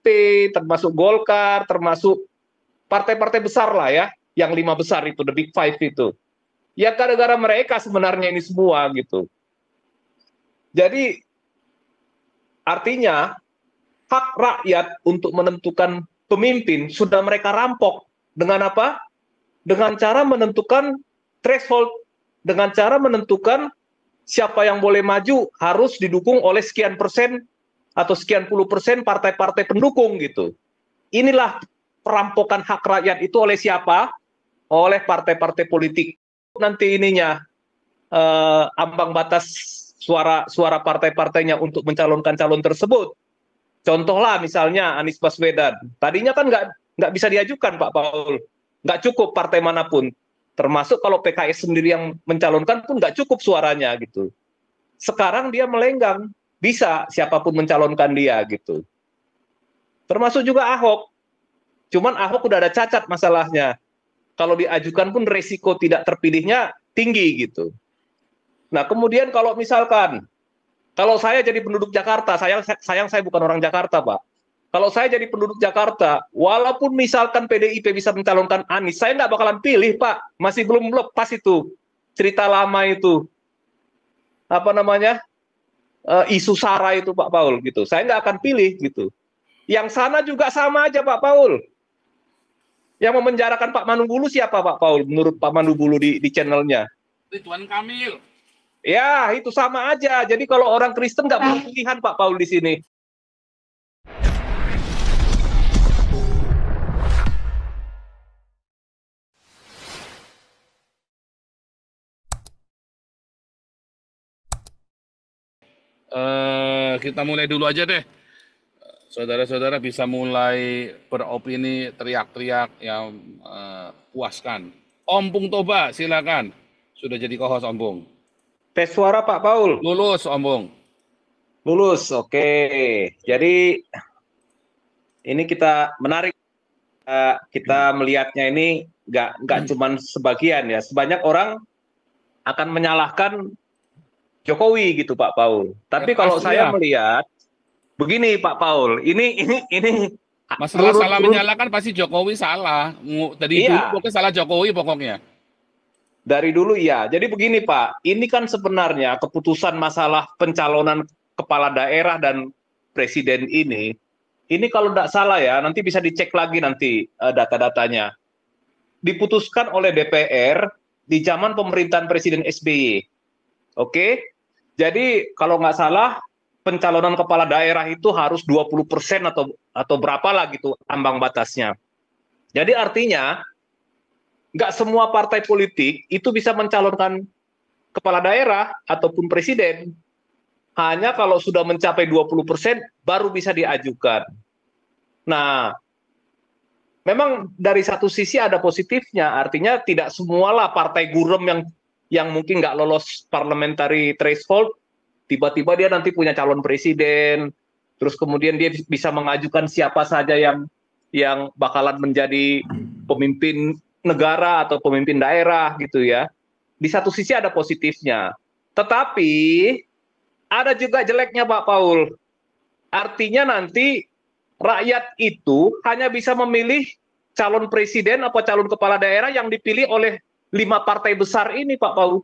PDIP, termasuk Golkar, termasuk partai-partai besar lah ya, yang 5 besar itu, the big five itu. Ya gara-gara mereka sebenarnya ini semua gitu. Jadi artinya hak rakyat untuk menentukan pemimpin sudah mereka rampok. Dengan apa? Dengan cara menentukan threshold, dengan cara menentukan siapa yang boleh maju harus didukung oleh sekian persen atau sekian puluh persen partai-partai pendukung gitu. Inilah perampokan hak rakyat itu oleh siapa? Oleh partai-partai politik. Nanti ininya ambang batas suara partai-partainya untuk mencalonkan calon tersebut. Contohlah misalnya Anies Baswedan. Tadinya kan nggak bisa diajukan Pak Paul. Nggak cukup partai manapun. Termasuk kalau PKS sendiri yang mencalonkan pun nggak cukup suaranya gitu. Sekarang dia melenggang. Bisa siapapun mencalonkan dia gitu. Termasuk juga Ahok. Cuman Ahok udah ada cacat masalahnya. Kalau diajukan pun resiko tidak terpilihnya tinggi gitu. Nah kemudian kalau misalkan, kalau saya jadi penduduk Jakarta, sayang saya bukan orang Jakarta Pak. Kalau saya jadi penduduk Jakarta, walaupun misalkan PDIP bisa mencalonkan Anies, saya nggak bakalan pilih Pak. Masih belum lepas itu cerita lama itu. Apa namanya? Isu SARA itu Pak Paul gitu. Saya nggak akan pilih gitu. Yang sana juga sama aja Pak Paul. Yang memenjarakan Pak Manubulu siapa Pak Paul? Menurut Pak Manubulu di channelnya. Ridwan Kamil. Ya, itu sama aja. Jadi kalau orang Kristen nggak punya pilihan Pak Paul di sini. Kita mulai dulu aja deh. Saudara-saudara bisa mulai beropini, teriak-teriak yang puaskan. Om Pung Toba, silakan. Sudah jadi co-host Om Pung. Tes suara Pak Paul. Lulus Om Pung. Lulus, oke. Jadi ini kita menarik. Kita melihatnya ini nggak cuma sebagian ya. Sebanyak orang akan menyalahkan Jokowi gitu Pak Paul. Tapi kalau saya melihat begini Pak Paul, ini masalah salah menyalahkan pasti Jokowi salah. Tadi dulu pokoknya salah Jokowi pokoknya. Dari dulu ya. Jadi begini Pak, ini kan sebenarnya keputusan masalah pencalonan kepala daerah dan presiden ini kalau tidak salah ya, nanti bisa dicek lagi nanti data-datanya. Diputuskan oleh DPR di zaman pemerintahan Presiden SBY. Oke? Jadi kalau nggak salah pencalonan kepala daerah itu harus 20% atau berapa lah gitu ambang batasnya. Jadi artinya nggak semua partai politik itu bisa mencalonkan kepala daerah ataupun presiden. Hanya kalau sudah mencapai 20% baru bisa diajukan. Nah, memang dari satu sisi ada positifnya, artinya tidak semualah partai gurem yang mungkin nggak lolos parliamentary threshold, tiba-tiba dia nanti punya calon presiden, terus kemudian dia bisa mengajukan siapa saja yang bakalan menjadi pemimpin negara atau pemimpin daerah gitu ya. Di satu sisi ada positifnya, tetapi ada juga jeleknya Pak Paul. Artinya nanti rakyat itu hanya bisa memilih calon presiden atau calon kepala daerah yang dipilih oleh 5 partai besar ini Pak Paul.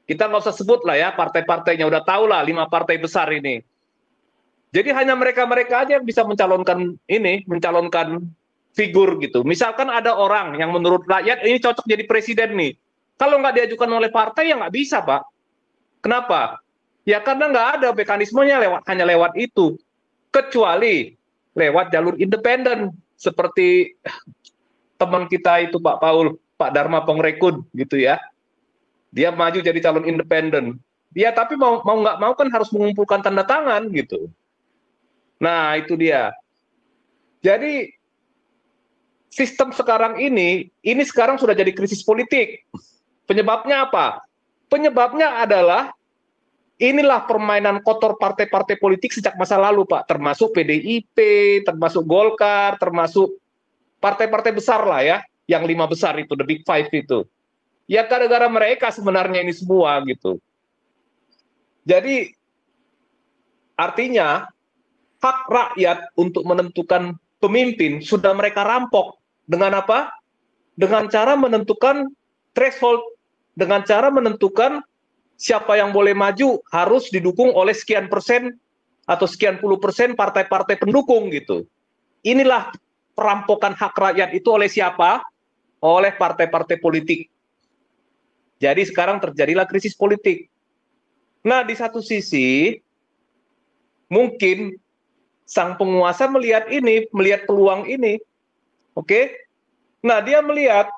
Kita nggak usah sebut lah ya partai-partainya, udah tahu lah 5 partai besar ini. Jadi hanya mereka-mereka aja yang bisa mencalonkan figur gitu. Misalkan ada orang yang menurut rakyat ini cocok jadi presiden nih. Kalau nggak diajukan oleh partai ya nggak bisa Pak. Kenapa? Ya karena nggak ada mekanismenya hanya lewat itu. Kecuali lewat jalur independen. Seperti teman kita itu Pak Paul, Pak Dharma Pongrekun gitu ya. Dia maju jadi calon independen. Dia tapi mau nggak mau kan harus mengumpulkan tanda tangan gitu. Nah itu dia. Jadi sistem sekarang ini sekarang sudah jadi krisis politik. Penyebabnya apa? Penyebabnya adalah inilah permainan kotor partai-partai politik sejak masa lalu Pak, termasuk PDIP, termasuk Golkar, termasuk partai-partai besar lah ya, yang 5 besar itu, the big five itu. Ya gara-gara mereka sebenarnya ini semua gitu. Jadi artinya hak rakyat untuk menentukan pemimpin sudah mereka rampok. Dengan apa? Dengan cara menentukan threshold, dengan cara menentukan siapa yang boleh maju harus didukung oleh sekian persen atau sekian puluh persen partai-partai pendukung gitu. Inilah perampokan hak rakyat itu oleh siapa? Oleh partai-partai politik. Jadi sekarang terjadilah krisis politik. Nah, di satu sisi mungkin sang penguasa melihat ini, melihat peluang ini. Oke? Nah, dia melihat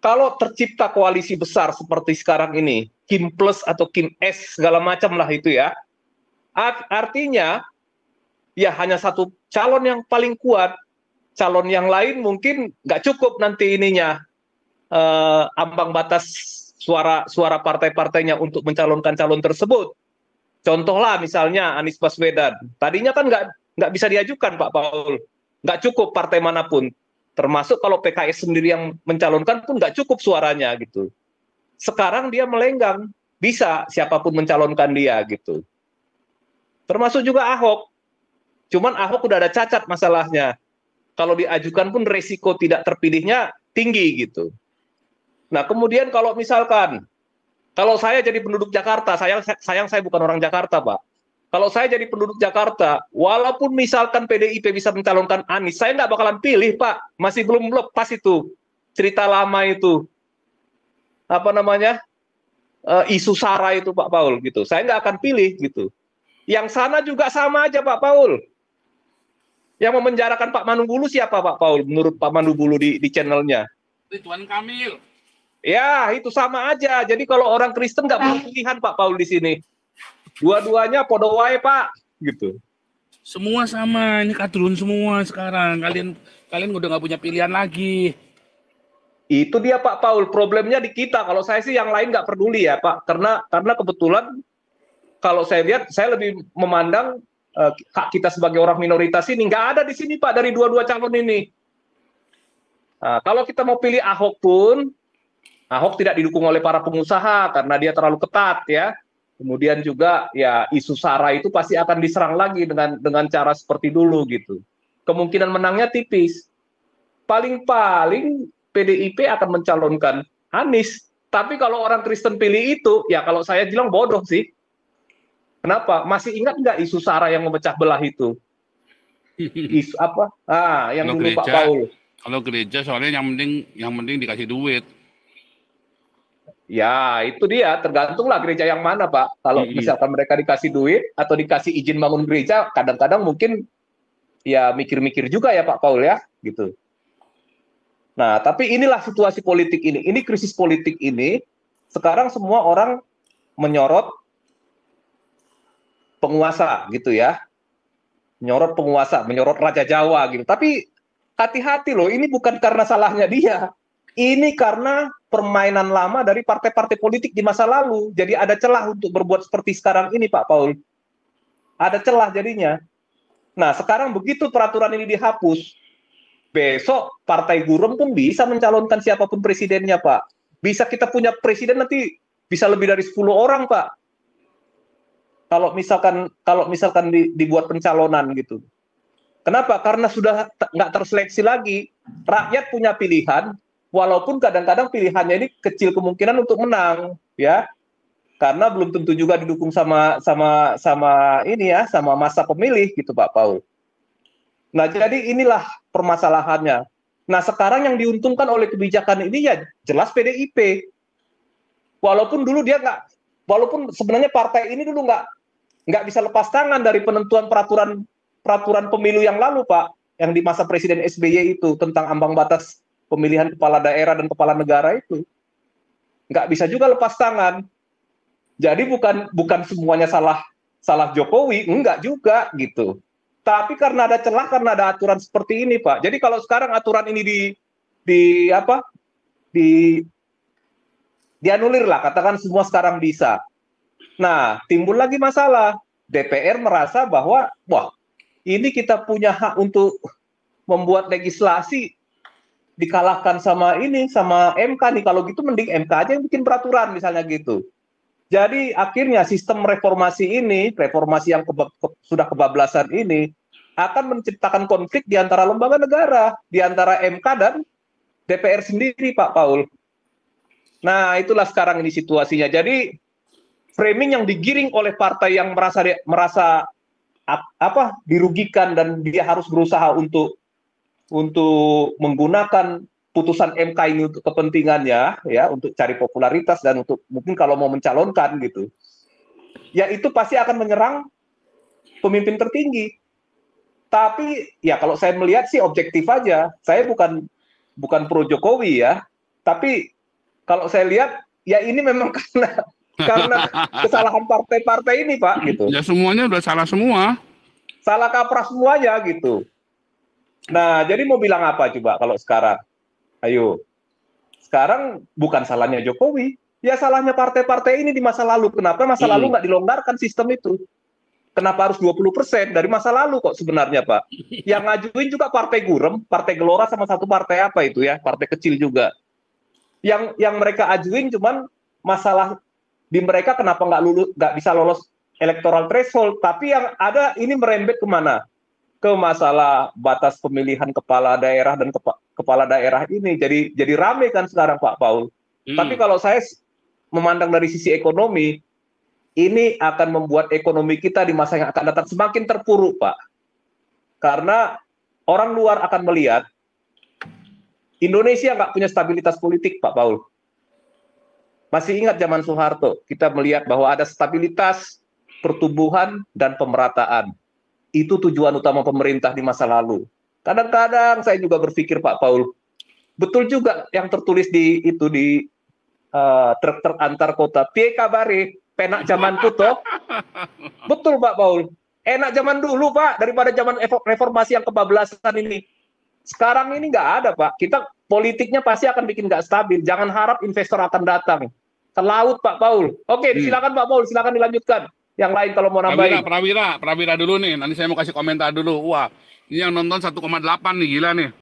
kalau tercipta koalisi besar seperti sekarang ini, Kim Plus atau Kim S segala macam lah itu ya. Artinya ya hanya satu calon yang paling kuat. Calon yang lain mungkin nggak cukup nanti ininya ambang batas suara partai-partainya untuk mencalonkan calon tersebut. Contohlah misalnya Anies Baswedan. Tadinya kan nggak bisa diajukan Pak Paul. Nggak cukup partai manapun. Termasuk kalau PKS sendiri yang mencalonkan pun nggak cukup suaranya gitu. Sekarang dia melenggang. Bisa siapapun mencalonkan dia gitu. Termasuk juga Ahok. Cuman Ahok udah ada cacat masalahnya. Kalau diajukan pun resiko tidak terpilihnya tinggi gitu. Nah kemudian kalau misalkan, kalau saya jadi penduduk Jakarta, sayang saya bukan orang Jakarta Pak. Kalau saya jadi penduduk Jakarta, walaupun misalkan PDIP bisa mencalonkan Anies, saya nggak bakalan pilih Pak. Masih belum lepas itu cerita lama itu. Apa namanya? Isu SARA itu Pak Paul gitu. Saya nggak akan pilih gitu. Yang sana juga sama aja Pak Paul. Yang memenjarakan Pak Manubulu siapa Pak Paul? Menurut Pak Manubulu di channelnya. Ridwan Kamil. Ya, itu sama aja. Jadi kalau orang Kristen nggak punya pilihan Pak Paul di sini. Dua-duanya podo wae Pak, gitu. Semua sama, ini kadrun semua sekarang. Kalian udah nggak punya pilihan lagi. Itu dia Pak Paul. Problemnya di kita. Kalau saya sih yang lain nggak peduli ya Pak. Karena kebetulan kalau saya lihat, saya lebih memandang hak kita sebagai orang minoritas ini nggak ada di sini Pak dari dua-dua calon ini. Nah, kalau kita mau pilih Ahok pun, Ahok tidak didukung oleh para pengusaha karena dia terlalu ketat ya. Kemudian juga ya isu SARA itu pasti akan diserang lagi dengan cara seperti dulu gitu. Kemungkinan menangnya tipis. Paling-paling PDIP akan mencalonkan Anies. Tapi kalau orang Kristen pilih itu, ya kalau saya bilang bodoh sih. Kenapa? Masih ingat nggak isu SARA yang memecah belah itu? Isu apa? Yang Kalau dulu gereja, Pak Paul. Kalau gereja soalnya yang penting dikasih duit. Ya, itu dia. Tergantunglah gereja yang mana, Pak. Kalau misalkan mereka dikasih duit atau dikasih izin bangun gereja, kadang-kadang mungkin ya mikir-mikir juga ya Pak Paul ya, gitu. Nah, tapi inilah situasi politik ini. Ini krisis politik ini. Sekarang semua orang menyorot penguasa, gitu ya. Menyorot penguasa, menyorot Raja Jawa, gitu. Tapi hati-hati loh, ini bukan karena salahnya dia. Ini karena permainan lama dari partai-partai politik di masa lalu. Jadi ada celah untuk berbuat seperti sekarang ini, Pak Paul. Ada celah jadinya. Nah, sekarang begitu peraturan ini dihapus, besok Partai Buruh pun bisa mencalonkan siapapun presidennya, Pak. Bisa kita punya presiden nanti bisa lebih dari 10 orang, Pak. Kalau misalkan dibuat pencalonan gitu. Kenapa? Karena sudah nggak terseleksi lagi. Rakyat punya pilihan, walaupun kadang-kadang pilihannya ini kecil kemungkinan untuk menang, ya. Karena belum tentu juga didukung sama ini ya, sama masa pemilih gitu Pak Paul. Nah, jadi inilah permasalahannya. Nah, sekarang yang diuntungkan oleh kebijakan ini ya jelas PDIP. Walaupun sebenarnya partai ini dulu nggak bisa lepas tangan dari penentuan peraturan pemilu yang lalu Pak, yang di masa Presiden SBY itu tentang ambang batas pemilihan kepala daerah dan kepala negara itu. Nggak bisa juga lepas tangan. Jadi bukan semuanya salah Jokowi, enggak juga gitu. Tapi karena ada celah, karena ada aturan seperti ini, Pak. Jadi kalau sekarang aturan ini dianulir lah, katakan semua sekarang bisa. Nah, timbul lagi masalah. DPR merasa bahwa wah, ini kita punya hak untuk membuat legislasi dikalahkan sama MK nih. Kalau gitu mending MK aja yang bikin peraturan misalnya gitu. Jadi akhirnya sistem reformasi ini, reformasi yang sudah kebablasan ini, akan menciptakan konflik di antara lembaga negara, di antara MK dan DPR sendiri, Pak Paul. Nah, itulah sekarang ini situasinya. Jadi framing yang digiring oleh partai yang merasa dirugikan dan dia harus berusaha untuk menggunakan putusan MK ini untuk kepentingannya, ya, untuk cari popularitas dan untuk mungkin kalau mau mencalonkan gitu, ya itu pasti akan menyerang pemimpin tertinggi. Tapi ya kalau saya melihat sih objektif aja, saya bukan pro Jokowi ya, tapi kalau saya lihat ya ini memang karena kesalahan partai-partai ini, Pak, gitu. Ya semuanya udah salah semua. Salah kaprah semuanya gitu. Nah, jadi mau bilang apa coba kalau sekarang? Ayo. Sekarang bukan salahnya Jokowi, ya salahnya partai-partai ini di masa lalu. Kenapa masa lalu nggak dilonggarkan sistem itu? Kenapa harus 20% dari masa lalu kok sebenarnya, Pak? Yang ngajuin juga partai Gurem, partai Gelora sama satu partai apa itu ya, partai kecil juga. Yang mereka ajuin cuman masalah di mereka kenapa nggak bisa lolos electoral threshold, tapi yang ada ini merembet kemana? Ke masalah batas pemilihan kepala daerah dan kepala daerah ini jadi rame kan sekarang, Pak Paul. Tapi kalau saya memandang dari sisi ekonomi, ini akan membuat ekonomi kita di masa yang akan datang semakin terpuruk, Pak. Karena orang luar akan melihat Indonesia nggak punya stabilitas politik, Pak Paul. Masih ingat zaman Soeharto, kita melihat bahwa ada stabilitas pertumbuhan dan pemerataan. Itu tujuan utama pemerintah di masa lalu. Kadang-kadang saya juga berpikir, Pak Paul, betul juga yang tertulis di truk antar kota. Pie kabare, penak zaman kuto. Betul, Pak Paul. Enak zaman dulu, Pak, daripada zaman reformasi yang kebablasan ini. Sekarang ini nggak ada, Pak. Kita politiknya pasti akan bikin nggak stabil. Jangan harap investor akan datang ke laut, Pak Paul. Oke, silakan Pak Paul, silakan dilanjutkan. Yang lain kalau mau nambahin. Prawira dulu nih. Nanti saya mau kasih komentar dulu. Wah, ini yang nonton 1,8 nih, gila nih.